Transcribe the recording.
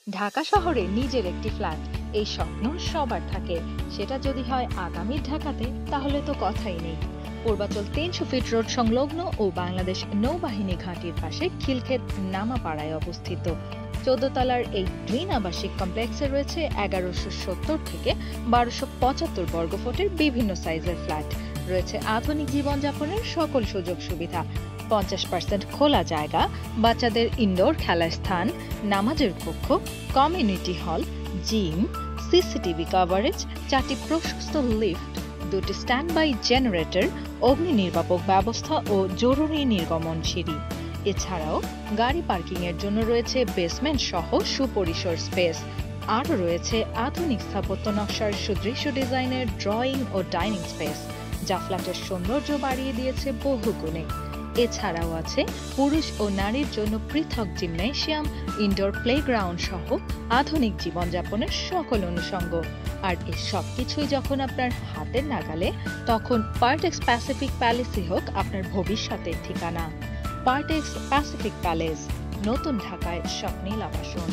ঢাকা শহরে নিজের একটি ফ্ল্যাট, এই স্বপ্ন সবার থাকে। সেটা যদি হয় আগামীর ঢাকাতে, তাহলে তো কথাই নেই। পূর্বাচল ৩০০ ফিট রোড সংলগ্ন ও বাংলাদেশ নৌবাহিনী ঘাঁটির পাশে খিলক্ষেত নামাপাড়ায় অবস্থিত ১৪ তলার এই গ্রিন আবাসিক কমপ্লেক্সে রয়েছে ১১৭০ থেকে ১২৭৫ বর্গফুটের বিভিন্ন সাইজের ফ্ল্যাট। রয়েছে আধুনিক জীবনযাপনের সকল সুযোগ সুবিধা, ৫০% খোলা জায়গা, বাচ্চাদের ইনডোর খেলার স্থান, নামাজের কক্ষ, community hall, gym, CCTV coverage, ৪টি প্রশস্ত লিফট, ২টি স্ট্যান্ড বাই জেনারেটর, অগ্নি নির্বাপক ব্যবস্থা ও জরুরি নির্গমন সিঁড়ি। এছাড়াও গাড়ি পার্কিং এর জন্য রয়েছে বেসমেন্ট সহ সুপরিসর স্পেস। আরও রয়েছে আধুনিক স্থাপত্য নকশার সুদৃশ্য ডিজাইনের ড্রয়িং ও ডাইনিং স্পেস, যা ফ্ল্যাটের সৌন্দর্য বাড়িয়ে দিয়েছে বহুগুণে। এছাড়াও আছে পুরুষ ও নারীর জন্য পৃথক জিমনেশিয়াম, ইনডোর প্লেগ্রাউন্ড সহ আধুনিক জীবনযাপনের সকল অনুষঙ্গ। আর এই সবকিছুই যখন আপনার হাতের নাগালে, তখন পার্টেক্স প্যাসিফিক প্যালেসই হোক আপনার ভবিষ্যতের ঠিকানা। পার্টেক্স প্যাসিফিক প্যালেস, নতুন ঢাকায় স্বপ্নীল আবাসন।